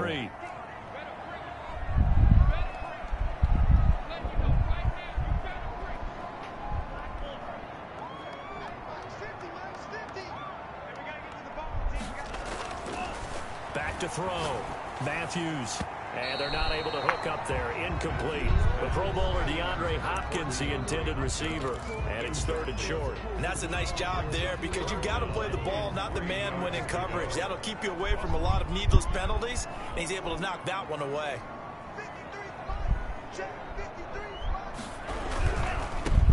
3. Back to throw. Matthews. And they're not able to hook up there. Incomplete. The Pro Bowler DeAndre Hopkins, the intended receiver. And it's 3rd and short. And that's a nice job there because you've got to play the ball, not the man when in coverage. That'll keep you away from a lot of needless penalties. And he's able to knock that one away.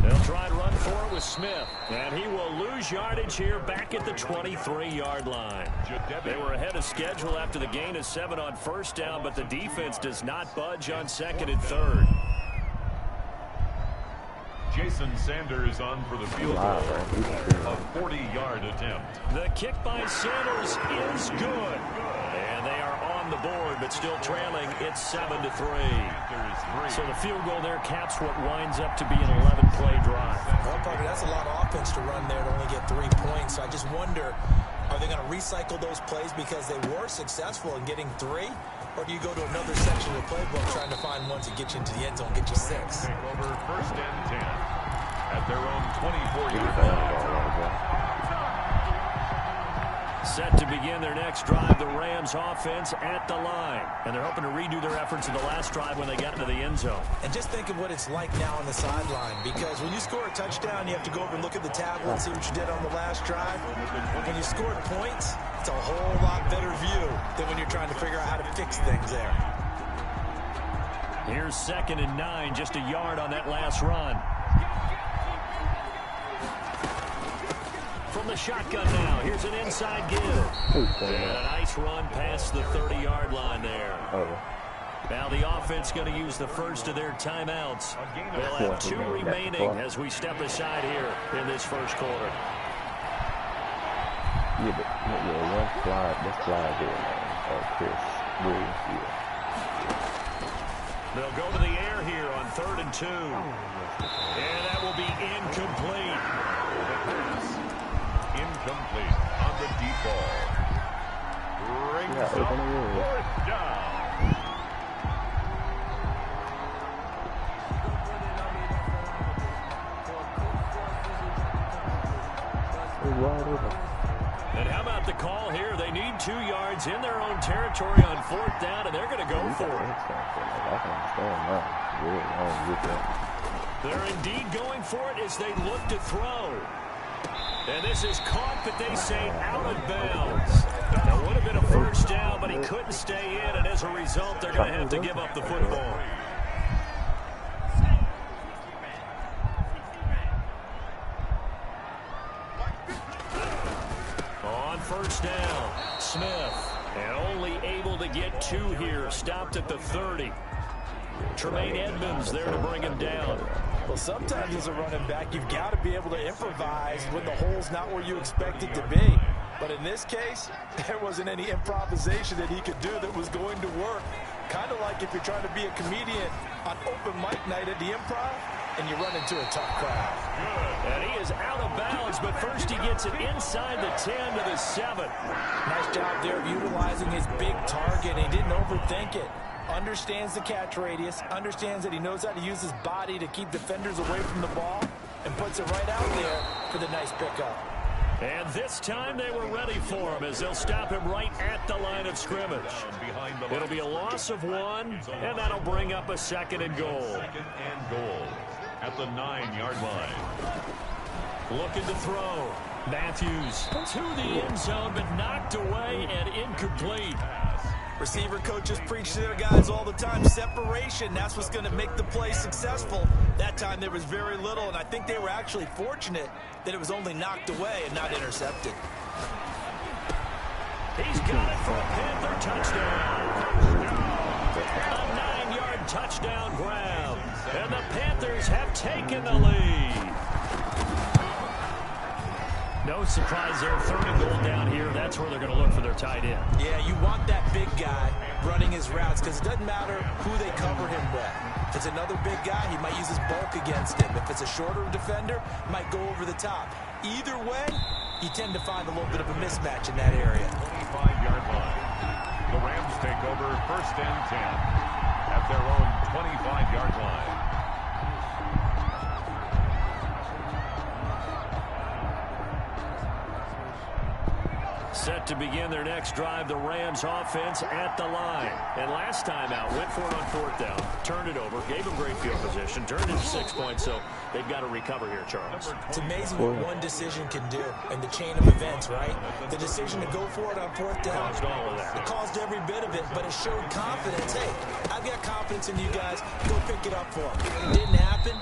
They'll try and run for it with Smith. And he will lose yardage here back at the 23-yard line. They were ahead of schedule after the gain of 7 on first down, but the defense does not budge on 2nd and 3rd. Jason Sanders on for the field goal. A 40-yard attempt. The kick by Sanders is good. And they are on the board, but still trailing. It's 7-3. So the field goal there caps what winds up to be an 11-play drive. Well, Parker, that's a lot of offense to run there to only get 3 points. So I just wonder, are they going to recycle those plays because they were successful in getting 3? Or do you go to another section of the playbook trying to find ones that get you into the end zone, get you 6? Take over 1st and 10 at their own 24-yard line. Set to begin their next drive, the Rams offense at the line. And they're hoping to redo their efforts in the last drive when they got into the end zone. And just think of what it's like now on the sideline, because when you score a touchdown, you have to go over and look at the tablet and see what you did on the last drive. When you score points, it's a whole lot better view than when you're trying to figure out how to fix things there. Here's 2nd and 9, just a yard on that last run. From the shotgun now, here's an inside give. And a nice run past the 30-yard line there. Now the offense going to use the first of their timeouts. They'll have 2 remaining as we step aside here in this first quarter. Yeah, but one slide, this slide there, man. Chris Williams here. They'll go to the air here on 3rd and 2. And that will be incomplete. Incomplete on the deep ball. Brings up 4th down. And how about the call here? They need 2 yards in their own territory on 4th down, and they're going to go for it. They're indeed going for it as they look to throw. And this is caught, but they say out of bounds. That would have been a first down, but he couldn't stay in, and as a result, they're going to have to give up the football. On first down, Smith, and only able to get 2 here, stopped at the 30. Tremaine Edmonds there to bring him down. Well, sometimes as a running back, you've got to be able to improvise when the hole's not where you expect it to be. But in this case, there wasn't any improvisation that he could do that was going to work. Kind of like if you're trying to be a comedian on open mic night at the Improv and you run into a tough crowd. And he is out of bounds, but first he gets it inside the 10 to the 7. Nice job there of utilizing his big target. He didn't overthink it. Understands the catch radius, understands that he knows how to use his body to keep defenders away from the ball, and puts it right out there for the nice pickup. And this time they were ready for him as they'll stop him right at the line of scrimmage. It'll be a loss of 1, and that'll bring up a 2nd and goal. 2nd and goal at the 9-yard line. Looking to throw. Matthews to the end zone, but knocked away and incomplete. Receiver coaches preach to their guys all the time. Separation, that's what's going to make the play successful. That time there was very little, and I think they were actually fortunate that it was only knocked away and not intercepted. He's got it for a Panther touchdown. A 9-yard touchdown grab. And the Panthers have taken the lead. No surprise there. 3rd and goal down here. That's where they're going to look for their tight end. Yeah, you want that big guy running his routes because it doesn't matter who they cover him with. If it's another big guy, he might use his bulk against him. If it's a shorter defender, he might go over the top. Either way, you tend to find a little bit of a mismatch in that area. 25-yard line. The Rams take over first and 10 at their own 25-yard line. Set to begin their next drive, the Rams offense at the line. And last time out, went for it on fourth down, turned it over, gave them great field position, turned it to 6 points, so they've got to recover here, Charles. It's amazing what one decision can do in the chain of events, right? The decision to go for it on fourth down. Caused all of that. It caused every bit of it, but it showed confidence. Hey, I've got confidence in you guys. Go pick it up for them. It didn't happen.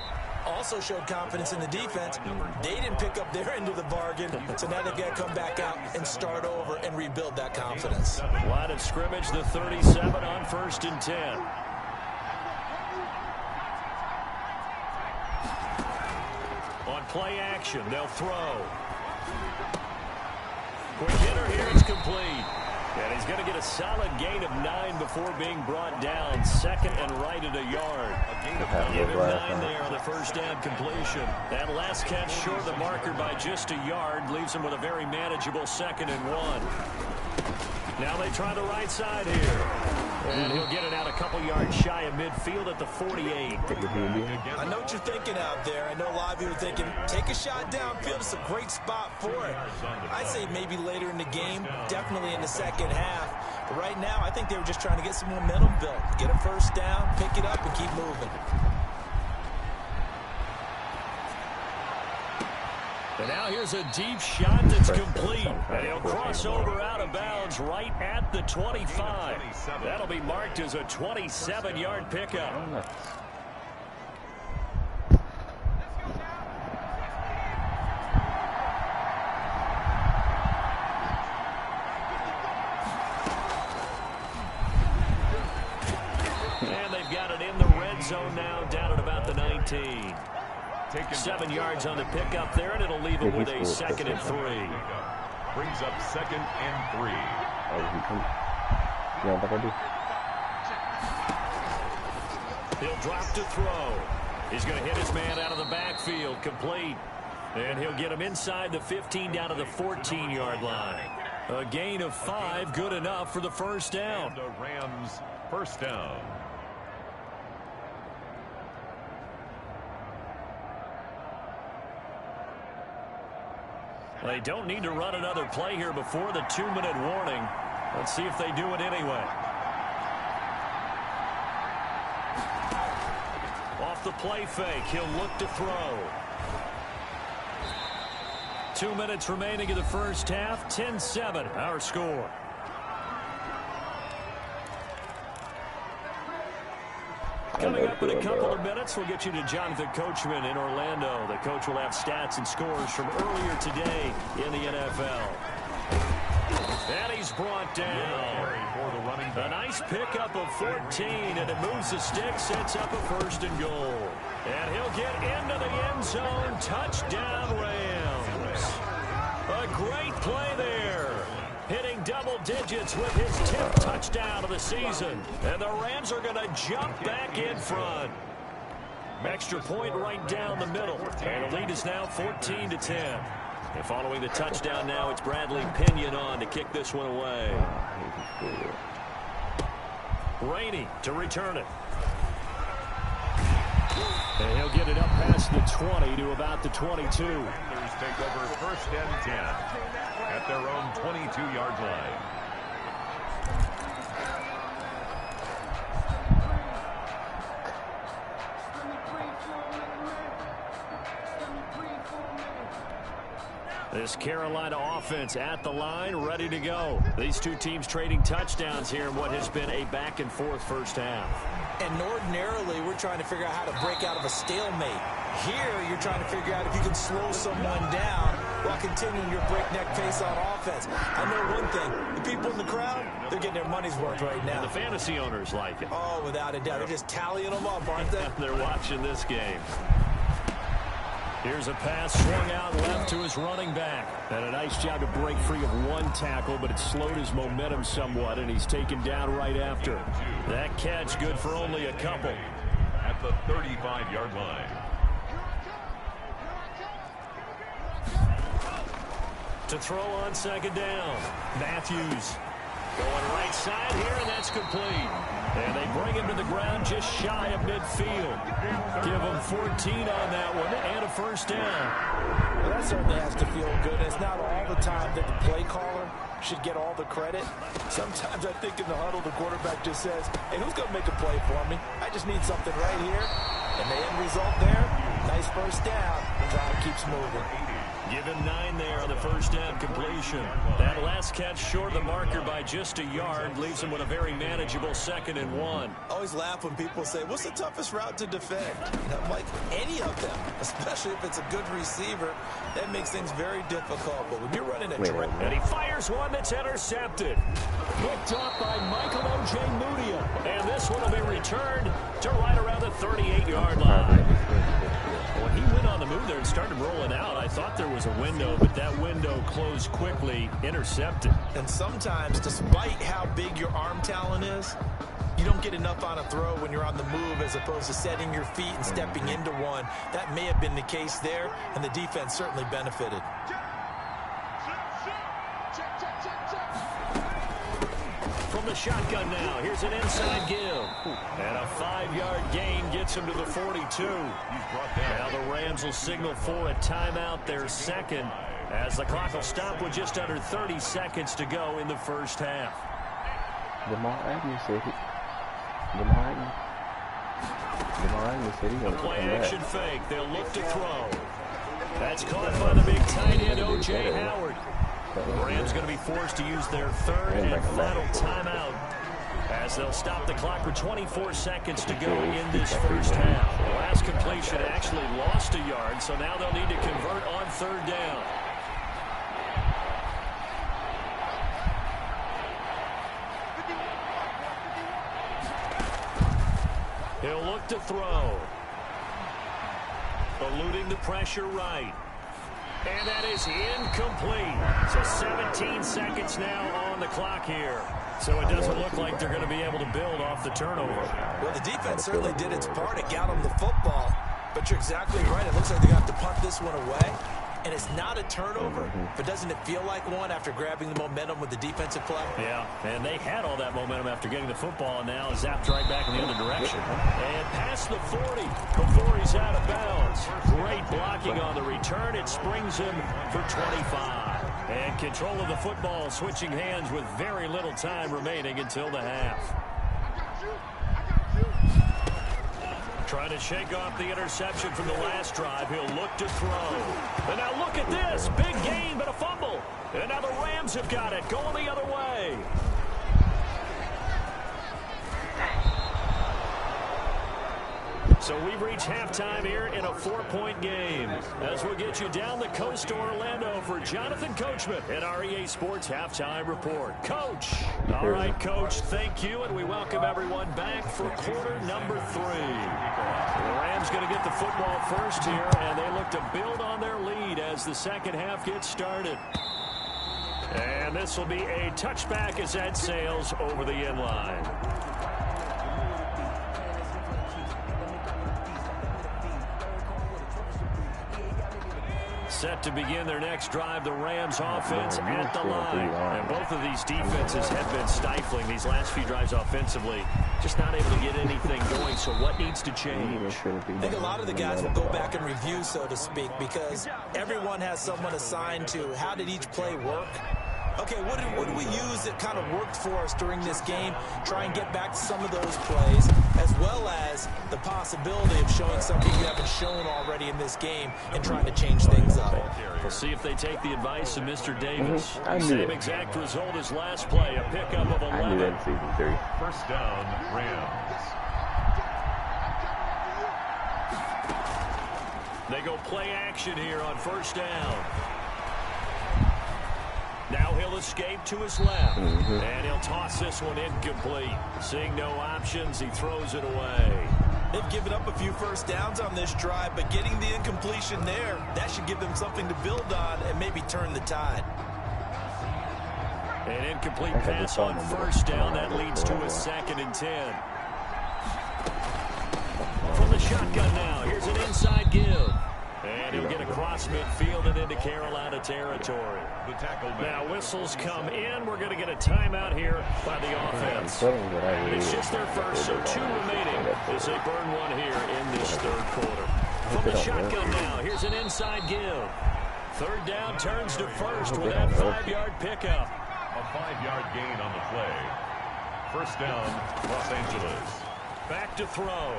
Also showed confidence in the defense. They didn't pick up their end of the bargain, so now they've got to come back out and start over and rebuild that confidence. Line of scrimmage, the 37 on first and 10. On play action, they'll throw. Quick hitter here, it's complete. And he's going to get a solid gain of 9 before being brought down. Second and right at a yard. Give him 9 there on the first down completion. That last catch short of the marker by just a yard leaves him with a very manageable 2nd and 1. Now they try the right side here. And he'll get it out a couple yards shy of midfield at the 48. I know what you're thinking out there. I know a lot of you are thinking, take a shot downfield. It's a great spot for it. I'd say maybe later in the game, definitely in the second half. But right now, I think they were just trying to get some momentum built. Get a first down, pick it up, and keep moving. And now here's a deep shot that's complete. And he'll cross over out of bounds right at the 25. That'll be marked as a 27-yard pickup. And they've got it in the red zone now, down at about the 19. 7 yards on the pickup there, and it'll leave it with a 2nd and 3. Brings up 2nd and 3. He'll drop to throw. He's going to hit his man out of the backfield, complete. And he'll get him inside the 15 down to the 14-yard line. A gain of 5, good enough for the first down. The Rams first down. They don't need to run another play here before the 2-minute warning. Let's see if they do it anyway. Off the play fake, he'll look to throw. 2 minutes remaining in the first half, 10-7, our score. Coming up in a couple of minutes, we'll get you to Jonathan Coachman in Orlando. The coach will have stats and scores from earlier today in the NFL. And he's brought down. A nice pickup of 14, and it moves the stick, sets up a 1st and goal. And he'll get into the end zone. Touchdown, Rams. A great play there. Hitting double digits with his 10th touchdown of the season. And the Rams are going to jump back in front. Extra point right down the middle. And the lead is now 14-10. And following the touchdown now, it's Bradley Pinion on to kick this one away. Rainey to return it. And he'll get it up past the 20 to about the 22. Take over 1st and 10 at their own 22-yard line. This Carolina offense at the line, ready to go. These two teams trading touchdowns here in what has been a back-and-forth first half. And ordinarily, we're trying to figure out how to break out of a stalemate. Here, you're trying to figure out if you can slow someone down while continuing your breakneck pace on offense. I know one thing. The people in the crowd, they're getting their money's worth right now. And the fantasy owners like it. Oh, without a doubt. They're just tallying them up, aren't they? They're watching this game. Here's a pass swung out left to his running back. And a nice job to break free of one tackle, but it slowed his momentum somewhat, and he's taken down right after. That catch good for only a couple. At the 35-yard line. To throw on 2nd down. Matthews. Going right side here, and that's complete. And they bring him to the ground just shy of midfield. Give him 14 on that one and a first down. Well, that certainly has to feel good. It's not all the time that the play caller should get all the credit. Sometimes I think in the huddle, the quarterback just says, hey, who's going to make a play for me? I just need something right here. And the end result there, nice first down. The drive keeps moving. Give him 9 there on the first down completion. That last catch short of the marker by just a yard leaves him with a very manageable 2nd and 1. I always laugh when people say, what's the toughest route to defend? And I'm like, any of them, especially if it's a good receiver, that makes things very difficult. But when you're running a track, and he fires one that's intercepted. Picked up by Michael Ojemudia. And this one will be returned to right around the 38-yard line. When he went on the move there and started rolling out, I thought there was a window, but that window closed quickly, intercepted. And sometimes, despite how big your arm talent is, you don't get enough on a throw when you're on the move as opposed to setting your feet and stepping into one. That may have been the case there, and the defense certainly benefited. From the shotgun now, here's an inside give. And a 5-yard gain gets him to the 42. Now the Rams will signal for a timeout, their second, as the clock will stop with just under 30 seconds to go in the first half. Lamar Agnew said it. Lamar Agnew said he a play-action fake. They'll look to throw. That's caught by the big tight end, O.J. Howard. The Rams going to be forced to use their 3rd and final timeout as they'll stop the clock with 24 seconds to go in this first half. The last completion actually lost a yard, so now they'll need to convert on 3rd down. He'll look to throw. Eluding the pressure right. And that is incomplete. So 17 seconds now on the clock here. So it doesn't look like they're going to be able to build off the turnover. Well, the defense certainly did its part. It got them the football. But you're exactly right. It looks like they're going to have to punt this one away. And it's not a turnover, but doesn't it feel like one after grabbing the momentum with the defensive play? Yeah, and they had all that momentum after getting the football, and now zapped right back in the other direction. And past the 40 before he's out of bounds. Great blocking on the return. It springs him for 25. And control of the football switching hands with very little time remaining until the half. Trying to shake off the interception from the last drive. He'll look to throw. And now look at this. Big gain, but a fumble. And now the Rams have got it. Going the other way. So we've reached halftime here in a 4-point game. As we'll get you down the coast to Orlando for Jonathan Coachman at our EA Sports Halftime Report. Coach. All right, Coach, thank you, and we welcome everyone back for quarter number 3. The Rams going to get the football first here, and they look to build on their lead as the second half gets started. And this will be a touchback as Ed sails over the end line. Set to begin their next drive, the Rams offense at the line. And both of these defenses have been stifling these last few drives offensively. Just not able to get anything going, so what needs to change? I think a lot of the guys will go back and review, so to speak, because everyone has someone assigned to how did each play work. Okay, what did we use that kind of worked for us during this game? Try and get back to some of those plays, as well as the possibility of showing something you haven't shown already in this game and trying to change things up. We'll see if they take the advice of Mr. Davis. Same exact result as last play, a pickup of 11. I knew that in season 3. First down, Rams. They go play action here on first down. Now he'll escape to his left, and he'll toss this one incomplete. Seeing no options, he throws it away. They've given up a few first downs on this drive, but getting the incompletion there, that should give them something to build on and maybe turn the tide. An incomplete pass on first down. That leads to a 2nd and 10. From the shotgun now, here's an inside give. And he'll get across midfield and into Carolina territory. Now whistles come in. We're going to get a timeout here by the offense. It's just their first, so 2 remaining as they burn one here in this third quarter. From the shotgun now, here's an inside give. Third down turns to first with that 5-yard pickup. A 5-yard gain on the play. First down, Los Angeles. Back to throw.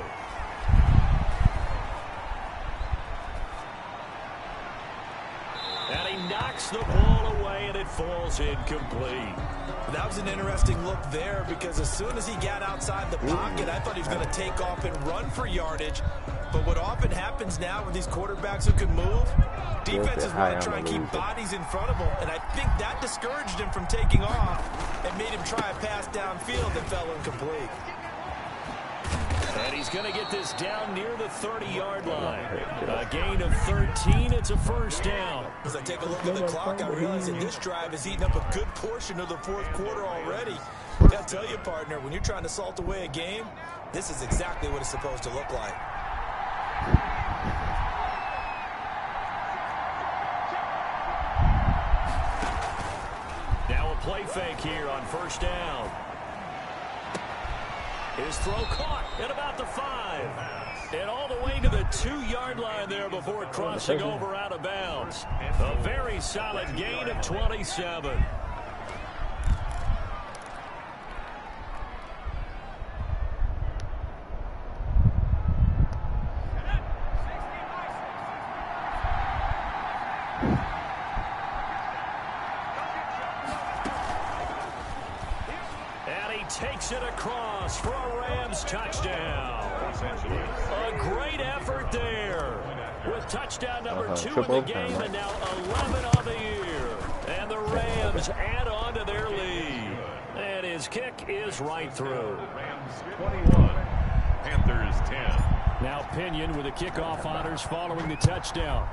And he knocks the ball away, and it falls incomplete. That was an interesting look there because as soon as he got outside the pocket, I thought he was going to take off and run for yardage. But what often happens now with these quarterbacks who can move, defenses want to try and keep bodies in front of them. And I think that discouraged him from taking off and made him try a pass downfield that fell incomplete. And he's going to get this down near the 30-yard line. A gain of 13. It's a first down. As I take a look at the clock, I realize that this drive has eaten up a good portion of the fourth quarter already. I got to tell you, partner, when you're trying to salt away a game, this is exactly what it's supposed to look like. Now a play fake here on first down. His throw caught at about the 5. And all the way to the 2-yard line there before crossing over out of bounds. A very solid gain of 27. Takes it across for a Rams touchdown. A great effort there with touchdown number 2 in the game and now 11 on the year. And the Rams add on to their lead. And his kick is right through. Rams 21, Panthers 10. Now Pinion with the kickoff honors following the touchdown.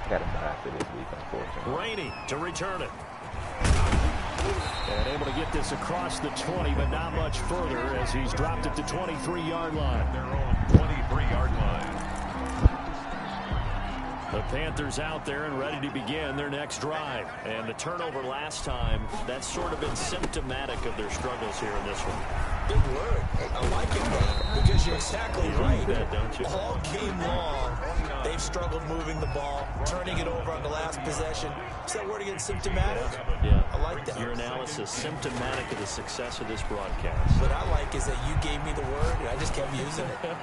I got a bye for this week, unfortunately. Rainey to return it. And able to get this across the 20, but not much further as he's dropped it to 23-yard line. Their own 23-yard line. The Panthers out there and ready to begin their next drive. And the turnover last time, that's sort of been symptomatic of their struggles here in this one. Big word. I like it, though, because you're exactly right. That, don't you? All game long, they've struggled moving the ball, turning it over on the last possession. Is that word again, symptomatic? Yeah. I like that. Your analysis, symptomatic of the success of this broadcast. What I like is that you gave me the word, and I just kept using it.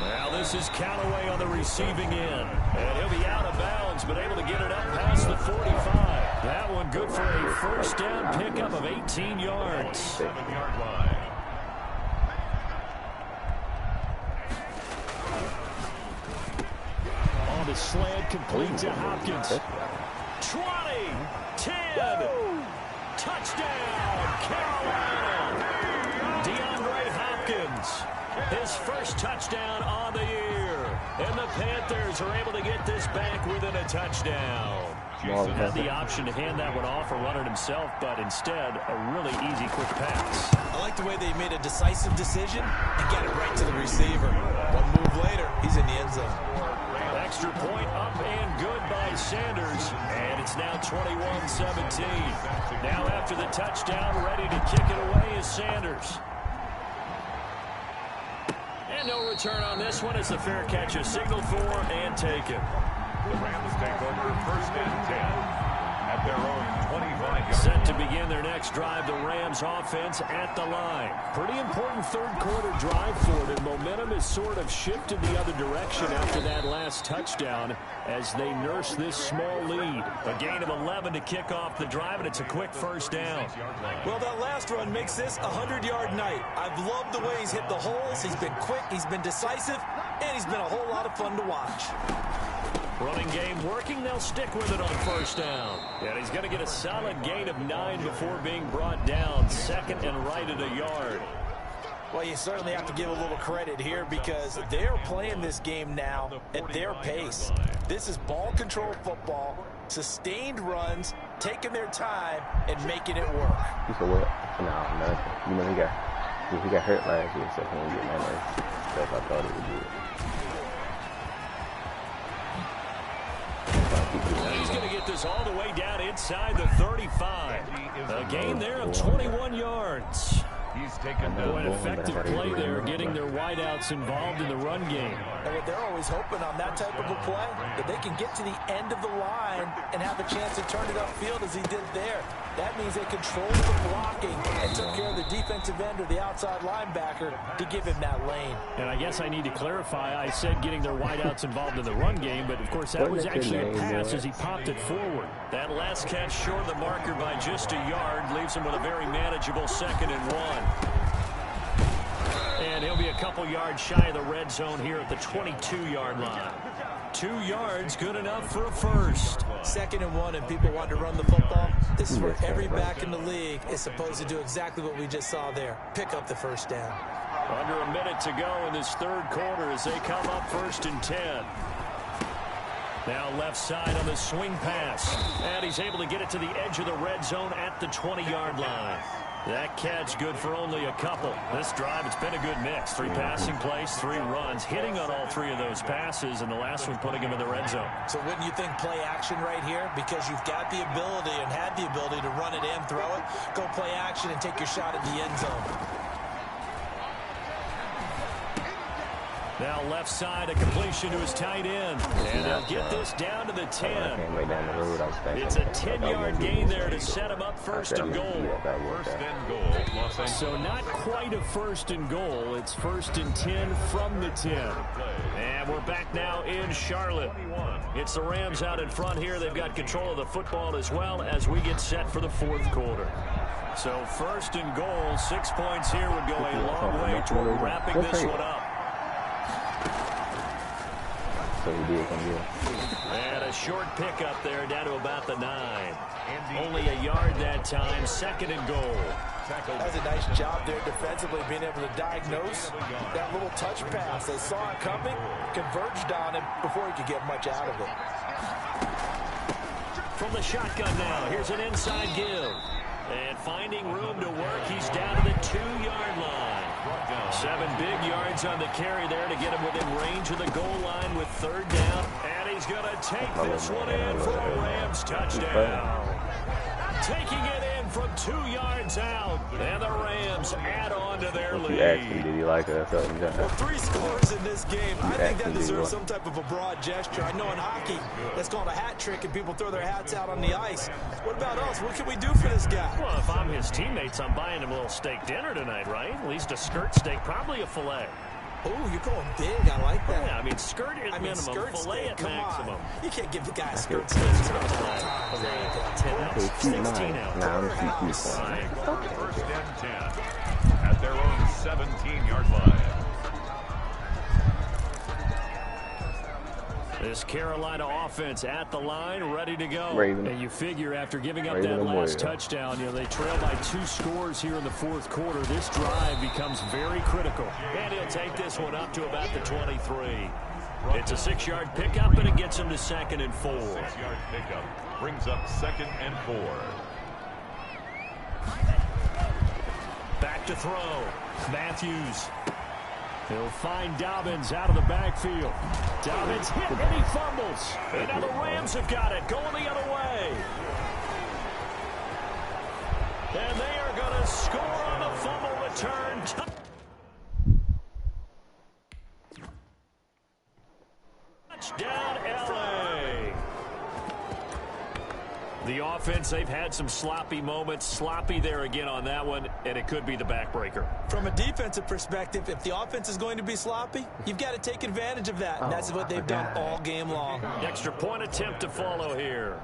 Now this is Callaway on the receiving end. And he'll be out of bounds, but able to get it up past the 45. That one good for a first down pickup of 18 yards. 7-yard line. On the slant, complete to Hopkins. 20, 10, touchdown, Carolina. DeAndre Hopkins. His first touchdown on the year. And the Panthers are able to get this back within a touchdown. Jason had the option to hand that one off or run it himself, but instead, a really easy, quick pass. I like the way they made a decisive decision and get it right to the receiver. One move later, he's in the end zone. Extra point up and good by Sanders. And it's now 21-17. Now after the touchdown, ready to kick it away is Sanders. And no return on this one as the fair catch is signaled for and taken. The Rams take over first and 10 at their own 25-yard. Set to begin their next drive, the Rams offense at the line. Pretty important third quarter drive for them. Momentum has sort of shifted the other direction after that last touchdown as they nurse this small lead. A gain of 11 to kick off the drive, and it's a quick first down. Well, that last run makes this a 100-yard night. I've loved the way he's hit the holes. He's been quick, he's been decisive, and he's been a whole lot of fun to watch. Running game working, they'll stick with it on first down. And he's going to get a solid gain of 9 before being brought down. Second and right at a yard. Well, you certainly have to give a little credit here because they're playing this game now at their pace. This is ball control football, sustained runs, taking their time, and making it work. You said what? No, nothing. You know, he got hurt last year, so he didn't get my stuff I thought it would do. He's going to get this all the way down inside the 35. A gain there of 21 yards. He's taken an effective play there, getting their wideouts involved in the run game. And what they're always hoping on that type of a play, that they can get to the end of the line and have a chance to turn it upfield as he did there. That means they controlled the blocking and took care of the defensive end or the outside linebacker to give him that lane. And I guess I need to clarify, I said getting their wideouts involved in the run game, but of course that was actually a pass as he popped it forward. That last catch short of the marker by just a yard leaves him with a very manageable 2nd and 1. And he'll be a couple yards shy of the red zone here at the 22-yard line. 2 yards, good enough for a first. 2nd and 1, and people want to run the football. This is where every back in the league is supposed to do exactly what we just saw there. Pick up the first down. Under a minute to go in this 3rd quarter as they come up 1st and 10. Now left side on the swing pass. And he's able to get it to the edge of the red zone at the 20-yard line. That catch good for only a couple. This drive, it's been a good mix. 3 passing plays, 3 runs, hitting on all 3 of those passes, and the last one putting him in the red zone. So wouldn't you think play action right here? Because you've got the ability and had the ability to run it and throw it. Go play action and take your shot at the end zone. Now left side, a completion to his tight end. And they'll get this down to the 10. It's a 10-yard gain there to set him up 1st and goal. 1st and goal. So not quite a 1st and goal. It's 1st and 10 from the 10. And we're back now in Charlotte. It's the Rams out in front here. They've got control of the football as well as we get set for the 4th quarter. So 1st and goal, 6 points here would go a long way toward wrapping this one up. And a short pickup there down to about the 9. Only a yard that time. 2nd and goal. That's a nice job there defensively, being able to diagnose that little touch pass. They saw it coming, converged on it before he could get much out of it. From the shotgun now, here's an inside give. And finding room to work, he's down to the 2-yard line. 7 big yards on the carry there to get him within range of the goal line with 3rd down. And he's going to take this one in for a Rams touchdown. Taking it in from 2 yards out. And the Rams add on to their lead. Did he like it? Well, 3 scores in this game. I think that deserves some type of a broad gesture. I know in hockey, that's called a hat trick, and people throw their hats out on the ice. What about us? What can we do for this guy? Well, if I'm his teammates, I'm buying him a little steak dinner tonight, right? At least a skirt steak, probably a filet. Oh, you're going big. I like that. Yeah, I mean, skirt at minimum, skirt filet steak, at maximum. You can't give the guy a skirt steak. It's going to 10 ounce, 16 ounce. 1st and 10 at their own 17-yard line. This Carolina offense at the line, ready to go. Raven. And you figure after giving up that last touchdown, they trail by 2 scores here in the 4th quarter. This drive becomes very critical. And he'll take this one up to about the 23. It's a 6-yard pickup, and it gets him to 2nd and 4. 6-yard pickup brings up 2nd and 4. Back to throw. Matthews. He'll find Dobbins out of the backfield. Dobbins hit and he fumbles. And now the Rams have got it, going the other way. And they are going to score on the fumble return. Touchdown, L.A. The offense, they've had some sloppy moments. Sloppy there again on that one, and it could be the backbreaker. From a defensive perspective, if the offense is going to be sloppy, you've got to take advantage of that. And that's what they've done all game long. Extra point attempt to follow here.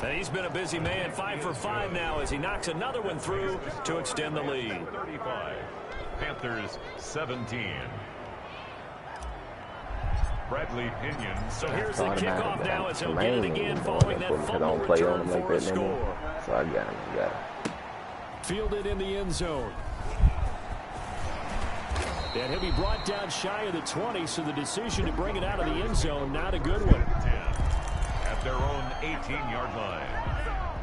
And he's been a busy man, 5 for 5 now as he knocks another one through to extend the lead. 35. Panthers 17. Bradley Pinion. So here's the kickoff now as he'll get it again following that fumble return for a score. So I got him. Fielded in the end zone. And he'll be brought down shy of the 20, so the decision to bring it out of the end zone, not a good one. At their own 18-yard line.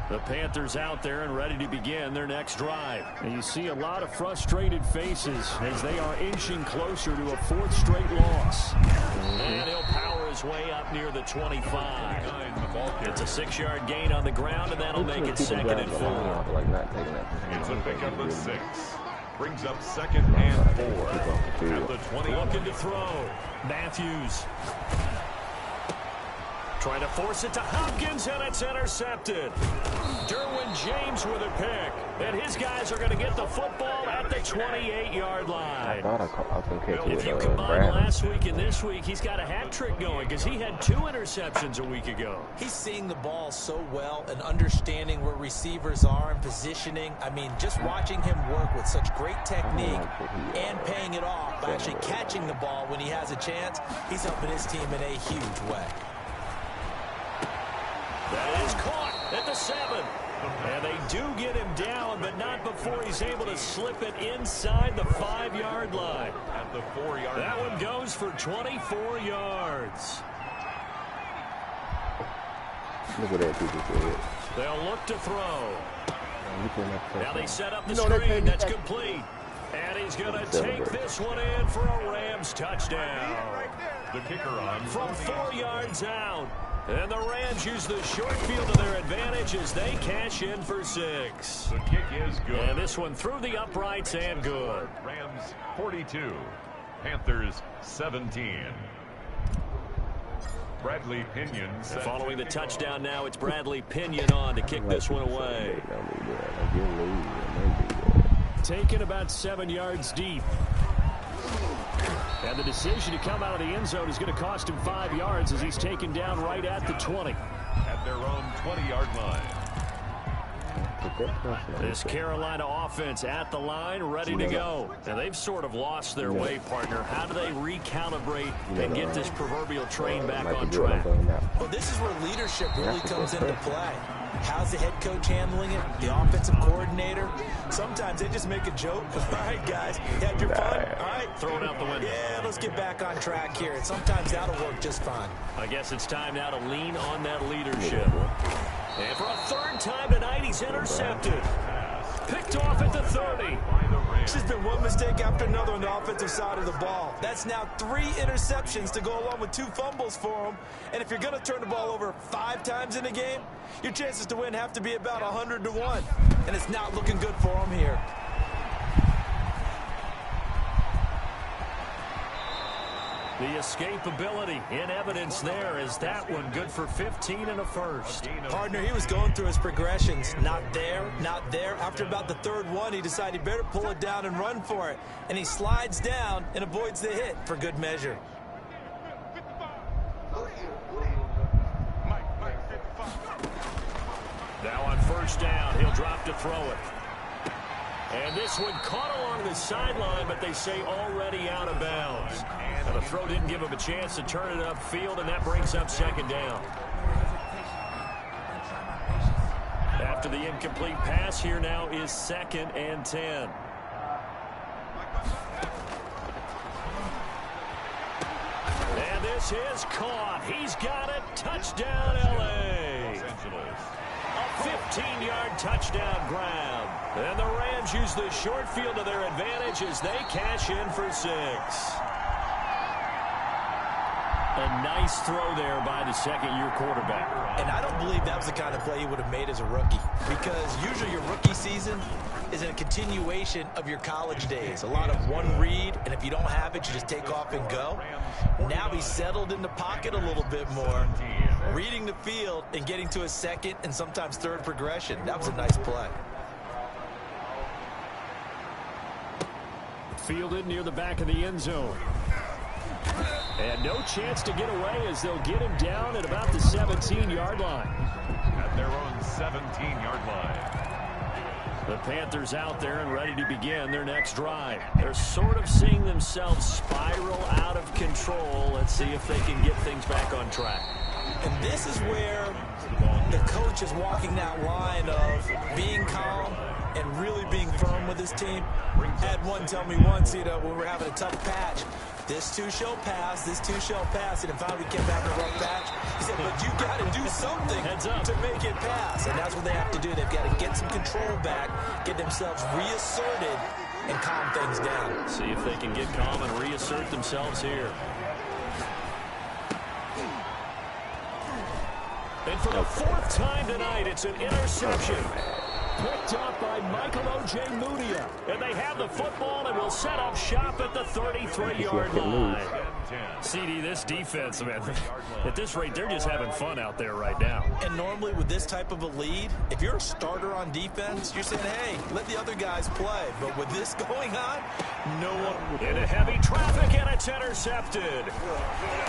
The Panthers out there and ready to begin their next drive. And you see a lot of frustrated faces as they are inching closer to a fourth straight loss. And he'll power his way up near the 25. It's a 6-yard gain on the ground, and that'll make it 2nd and 4. It's a pickup of 6. Brings up 2nd and 4 at the 20. Looking to throw. Matthews. Trying to force it to Hopkins, and it's intercepted. Derwin James with a pick. And his guys are going to get the football at the 28-yard line. If you combine last week and this week, he's got a hat trick going because he had 2 interceptions a week ago. He's seeing the ball so well and understanding where receivers are and positioning. I mean, just watching him work with such great technique and paying it off by actually catching the ball when he has a chance, he's helping his team in a huge way. That is caught at the 7. And they do get him down, but not before he's able to slip it inside the 5-yard line. At the 4-yard line. That one goes for 24 yards. Look at that, people. They'll look to throw. Now they set up the screen. That's complete. And he's going to take this one in for a Rams touchdown. The kicker on from 4 yards out. And the Rams use the short field to their advantage as they cash in for 6. The kick is good. And this one through the uprights and good. Rams 42, Panthers 17. Bradley Pinion. Following the touchdown now, it's Bradley Pinion on to kick this one away. Taken about 7 yards deep. And the decision to come out of the end zone is going to cost him 5 yards as he's taken down right at the 20. At their own 20-yard line. This Carolina offense at the line, ready to go. And they've sort of lost their way, partner. How do they recalibrate and get this proverbial train back on track? Well, this is where leadership really comes into play. How's the head coach handling it? The offensive coordinator? Sometimes they just make a joke. All right, guys, you had your fun? All right. Throw it out the window. Yeah, let's get back on track here. And sometimes that'll work just fine. I guess it's time now to lean on that leadership. And for a 3rd time tonight, he's intercepted. Picked off at the 30. This has been one mistake after another on the offensive side of the ball. That's now 3 interceptions to go along with 2 fumbles for him. And if you're going to turn the ball over 5 times in a game, your chances to win have to be about 100 to 1. And it's not looking good for him here. The escapability in evidence there is that one good for 15 and a first. Partner, he was going through his progressions. Not there, not there. After about the 3rd one, he decided he better pull it down and run for it. And he slides down and avoids the hit for good measure. Now on 1st down, he'll drop to throw it. And this one caught along the sideline, but they say already out of bounds. Now the throw didn't give him a chance to turn it upfield, and that brings up 2nd down. After the incomplete pass, here now is 2nd and 10. And this is caught. He's got it. Touchdown, L.A. A 15-yard touchdown grab. And the Rams use the short field to their advantage as they cash in for 6. A nice throw there by the 2nd-year quarterback. And I don't believe that was the kind of play he would have made as a rookie, because usually your rookie season is a continuation of your college days. A lot of one read, and if you don't have it, you just take off and go. Now he's settled in the pocket a little bit more, reading the field and getting to a 2nd and sometimes 3rd progression. That was a nice play. Fielded near the back of the end zone. And no chance to get away as they'll get him down at about the 17-yard line. At their own 17-yard line. The Panthers out there and ready to begin their next drive. They're sort of seeing themselves spiral out of control. Let's see if they can get things back on track. And this is where the coach is walking that line of being calm and really being firm with his team. I had one tell me once, when we were having a tough patch, this too shall pass, this too shall pass. And finally we kept having a rough patch. He said, but you got to do something to make it pass. And that's what they have to do. They've got to get some control back, get themselves reasserted, and calm things down. See if they can get calm and reassert themselves here. And for the fourth time tonight, it's an interception. Picked up by Michael Ojemudia. And they have the football and will set up shop at the 33-yard line. CD, this defense, man, at this rate, they're just having fun out there right now. And normally with this type of a lead, if you're a starter on defense, you're saying, hey, let the other guys play. But with this going on, no one. Into heavy traffic, and it's intercepted.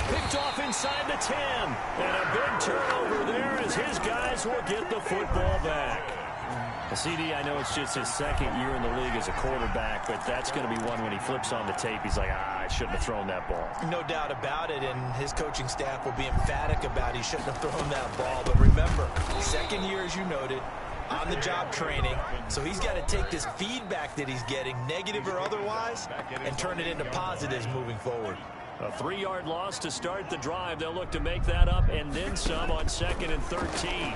Picked off inside the 10. And a big turnover there as his guys will get the football back. CD, I know it's just his second year in the league as a quarterback, but that's going to be one when he flips on the tape, he's like, I shouldn't have thrown that ball. No doubt about it, and his coaching staff will be emphatic about he shouldn't have thrown that ball. But remember, second year, as you noted, on-the-job training, so he's got to take this feedback that he's getting, negative or otherwise, and turn it into positives moving forward. A 3-yard loss to start the drive. They'll look to make that up and then some on 2nd and 13.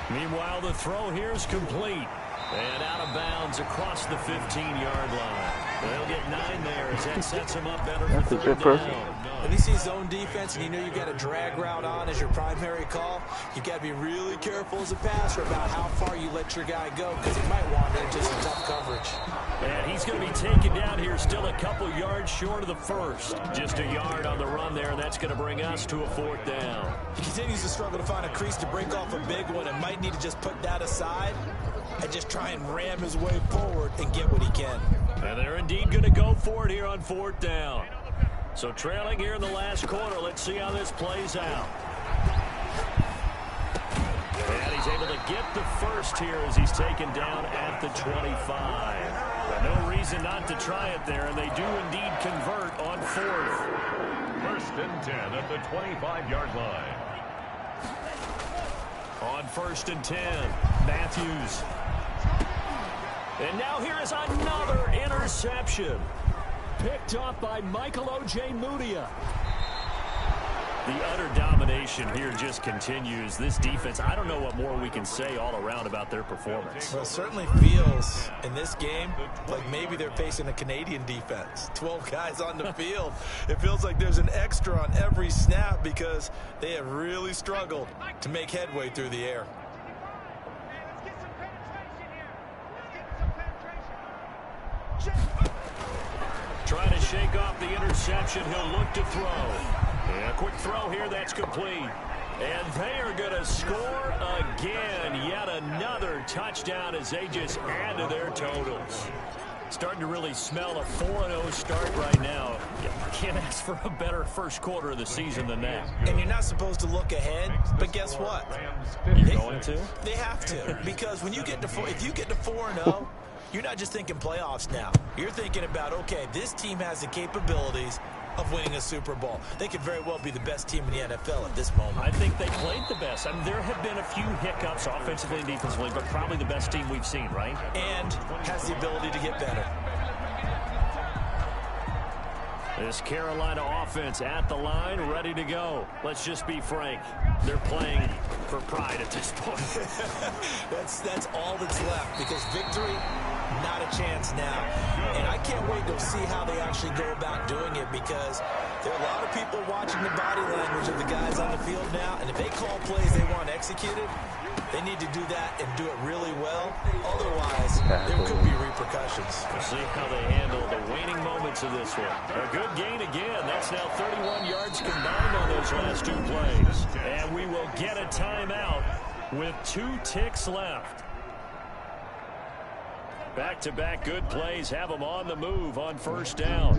Meanwhile, the throw here is complete. And out of bounds across the 15-yard line. They'll get 9 there as that sets them up better for 3rd down. When you see zone defense and you know you've got a drag route on as your primary call, you've got to be really careful as a passer about how far you let your guy go because he might wander into some tough coverage. And he's going to be taken down here still a couple yards short of the first. Just a yard on the run there, and that's going to bring us to a 4th down. He continues to struggle to find a crease to break off a big one and might need to just put that aside and just try and ram his way forward and get what he can. And they're indeed going to go for it here on 4th down. So trailing here in the last quarter, let's see how this plays out. And he's able to get the first here as he's taken down at the 25. But no reason not to try it there, and they do indeed convert on 4th. 1st and 10 at the 25-yard line. On 1st and 10, Matthews. And now here is another interception. Picked up by Michael Ojemudia. The utter domination here just continues. This defense, I don't know what more we can say all around about their performance. Well, it certainly feels in this game like maybe they're facing a Canadian defense. 12 guys on the field. It feels like there's an extra on every snap because they have really struggled to make headway through the air. Trying to shake off the interception. He'll look to throw. And a quick throw here. That's complete. And they are going to score again. Yet another touchdown as they just add to their totals. Starting to really smell a 4-0 start right now. Can't ask for a better first quarter of the season than that. And you're not supposed to look ahead, but guess what? You're going to? They have to. Because when you get to if you get to 4-0, you're not just thinking playoffs now. You're thinking about, okay, this team has the capabilities of winning a Super Bowl. They could very well be the best team in the NFL at this moment. I think they played the best. I mean, there have been a few hiccups offensively and defensively, but probably the best team we've seen, right? And has the ability to get better. This Carolina offense at the line, ready to go. Let's just be frank. They're playing for pride at this point. That's all that's left because victory, not a chance now. And I can't wait to see how they actually go about doing it because there are a lot of people watching the body language of the guys on the field now. And if they call plays they want executed, they need to do that and do it really well. Otherwise, there could be repercussions. We'll see how they handle the waning moments of this one. A good gain again. That's now 31 yards combined on those last 2 plays. And we will get a timeout with 2 ticks left. Back-to-back good plays have them on the move on 1st down.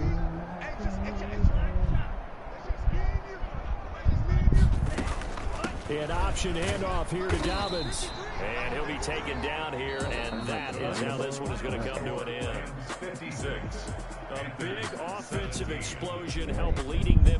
An option handoff here to Dobbins. And he'll be taken down here, and that is how this one is going to come to an end. 56. A big offensive explosion helped leading them